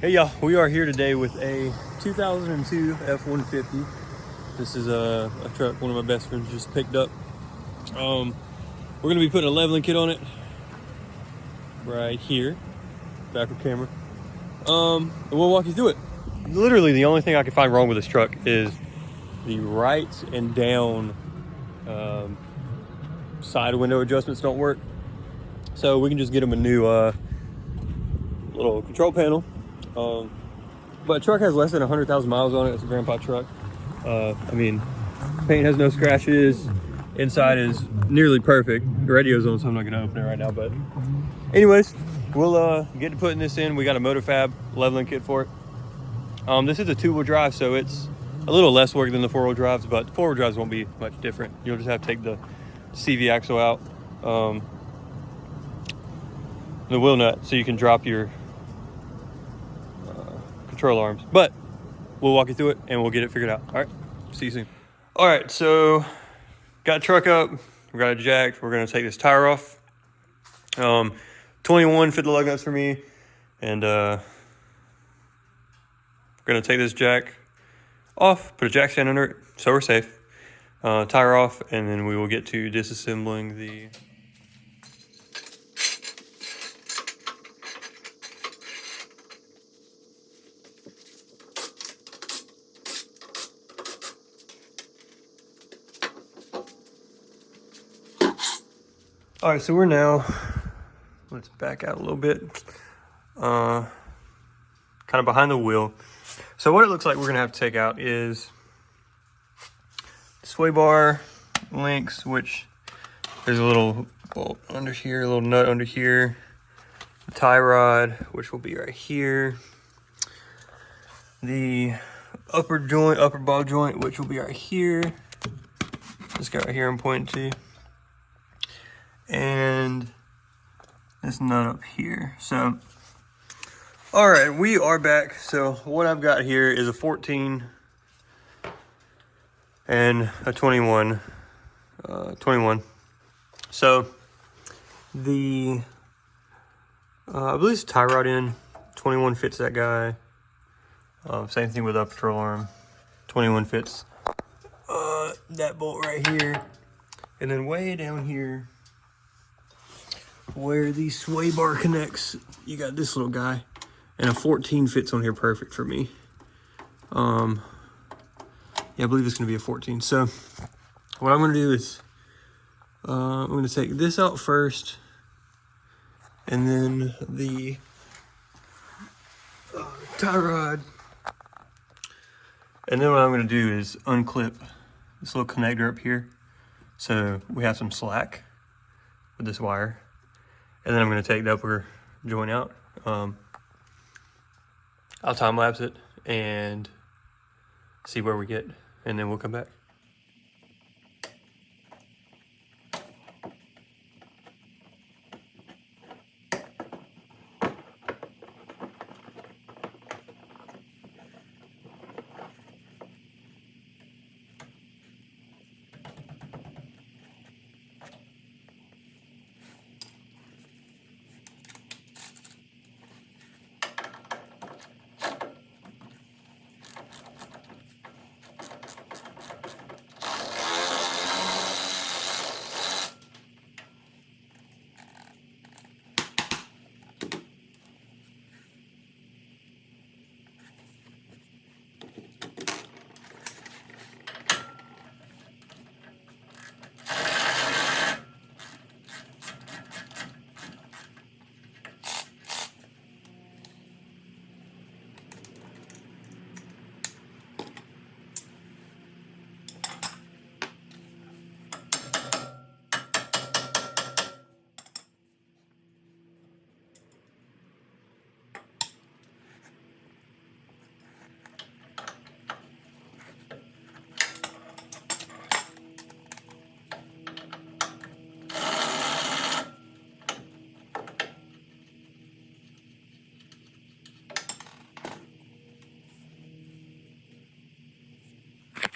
Hey y'all, we are here today with a 2002 F150. This is a truck one of my best friends just picked up. We're gonna be putting a leveling kit on it right here, backward camera. And we'll walk you through it. Literally the only thing I can find wrong with this truck is the right and down side window adjustments don't work. So we can just get them a new little control panel. But the truck has less than 100,000 miles on it. It's a grandpa truck. Paint has no scratches. Inside is nearly perfect. The radio's on, so I'm not gonna open it right now. But anyways, we'll get to putting this in. We got a Motorfab leveling kit for it. This is a two-wheel drive, so it's a little less work than the four-wheel drives, but the four-wheel drives won't be much different. You'll just have to take the CV axle out, the wheel nut, so you can drop your control arms. But we'll walk you through it and we'll get it figured out. All right, see you soon. All right, so got a truck up, we got it jacked. We're gonna take this tire off. 21 fit the lug nuts for me, and we're gonna take this jack off, put a jack stand under it, so we're safe. Tire off, and then we will get to disassembling the All right, so we're now, let's back out a little bit, kind of behind the wheel. So what it looks like we're gonna have to take out is sway bar links, which there's a little bolt under here, a little nut under here, the tie rod, which will be right here, the upper ball joint, which will be right here, this guy right here I'm pointing to, and this nut up here. So, all right, we are back. So what I've got here is a 14 and a 21. So the, I believe it's tie rod in, 21 fits that guy. Same thing with upper control arm, 21 fits that bolt right here. And then way down here, where the sway bar connects, you got this little guy, and a 14 fits on here perfect for me. Yeah, I believe it's gonna be a 14. So what I'm gonna do is I'm gonna take this out first, and then the tie rod, and then what I'm gonna do is unclip this little connector up here, so we have some slack with this wire. And then I'm gonna take the upper joint out. I'll time lapse it and see where we get, and then we'll come back.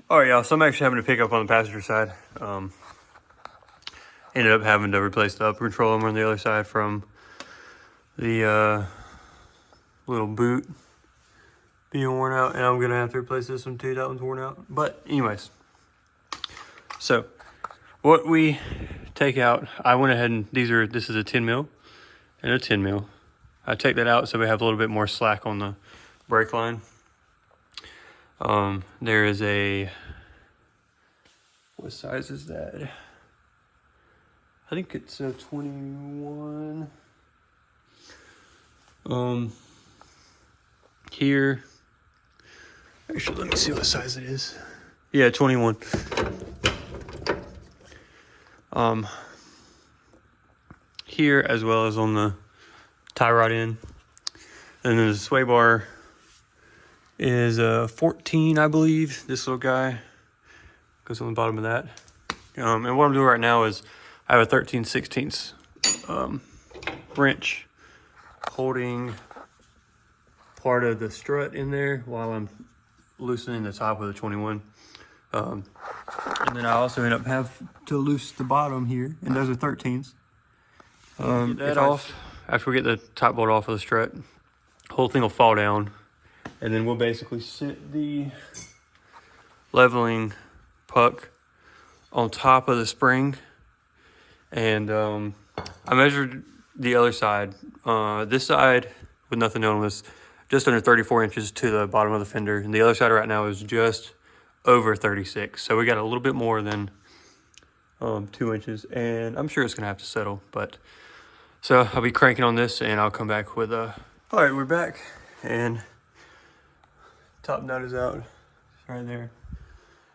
All right, y'all, so I'm actually having to pick up on the passenger side. Ended up having to replace the upper control arm on the other side from the little boot being worn out, and I'm gonna have to replace this one too. That one's worn out. But anyways, so what we take out, I went ahead and this is a 10 mil and a 10 mil. I take that out so we have a little bit more slack on the brake line. There is a, what size is that? I think it's a 21. Here, actually, let me see what size it is. Yeah, 21. Here, as well as on the tie rod end. And then the sway bar is a 14, I believe. This little guy goes on the bottom of that. And what I'm doing right now is I have a 13/16 wrench holding part of the strut in there while I'm loosening the top of the 21. And then I also end up have to loosen the bottom here, and those are 13s. Get that off. After we get the top bolt off of the strut, whole thing will fall down, and then we'll basically sit the leveling puck on top of the spring. And I measured the other side. This side, with nothing done, was just under 34 inches to the bottom of the fender, and the other side right now is just over 36. So we got a little bit more than 2 inches, and I'm sure it's gonna have to settle. But so I'll be cranking on this, and I'll come back with a. All right, we're back, and top nut is out right there.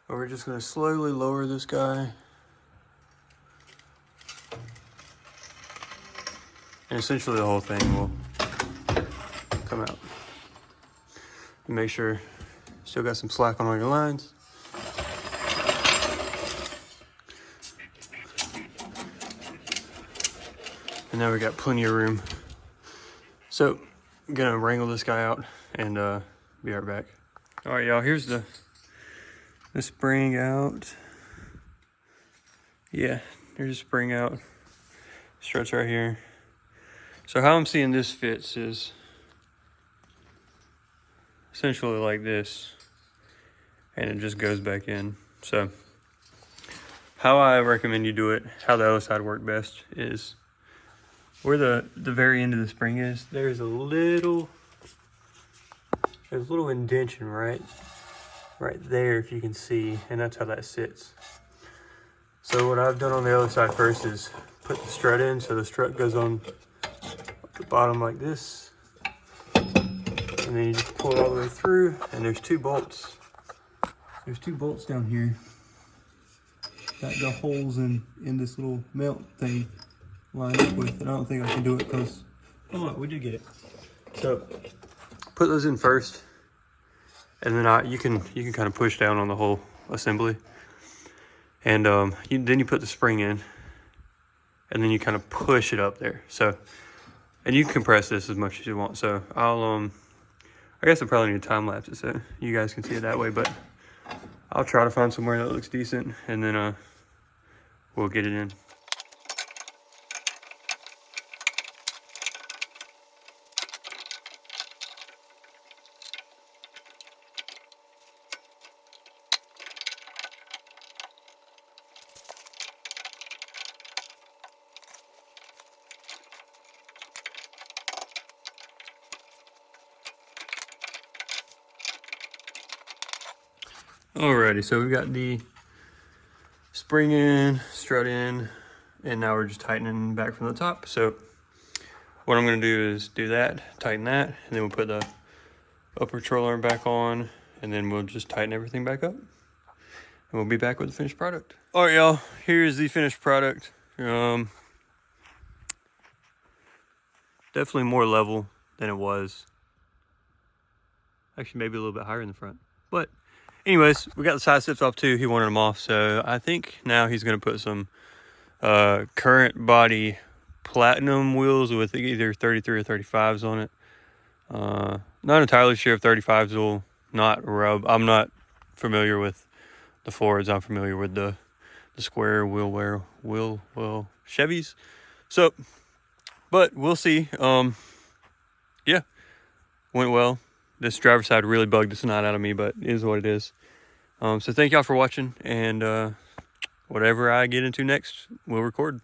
And we're just gonna slowly lower this guy, and essentially the whole thing will come out. And make sure you still got some slack on all your lines. And now we got plenty of room. So I'm gonna wrangle this guy out and be right back. All right, y'all, here's the spring out. Yeah, there's a spring out. Struts right here. So how I'm seeing this fits is essentially like this, and it just goes back in. So how I recommend you do it, how the other side worked best, is where the very end of the spring is, there's a little indentation right there, if you can see, and that's how that sits. So what I've done on the other side first is put the strut in, so the strut goes on the bottom like this, and then you just pull it all the way through, and there's two bolts. There's two bolts down here that got holes in this little melt thing lined up with, and I don't think I can do it because, oh look, we did get it. So put those in first, and then you can kind of push down on the whole assembly, and then you put the spring in, and then you kind of push it up there. So, and you can compress this as much as you want. So I guess I probably need to time lapse it so you guys can see it that way, but I'll try to find somewhere that looks decent, and then we'll get it in. Alrighty, so we've got the spring in, strut in, and now we're just tightening back from the top. So what I'm gonna do is do that, tighten that, and then we'll put the upper troll arm back on, and then we'll just tighten everything back up. And we'll be back with the finished product. All right, y'all, here's the finished product. Definitely more level than it was. Actually, maybe a little bit higher in the front, but anyways, we got the side steps off too. He wanted them off, so I think now he's gonna put some current body platinum wheels with either 33 or 35s on it. Not entirely sure if 35s will not rub. I'm not familiar with the Fords. I'm familiar with the square wheel well Chevys. So, but we'll see. Yeah, went well. this driver's side really bugged the snot out of me, but it is what it is. So thank y'all for watching, and whatever I get into next, we'll record.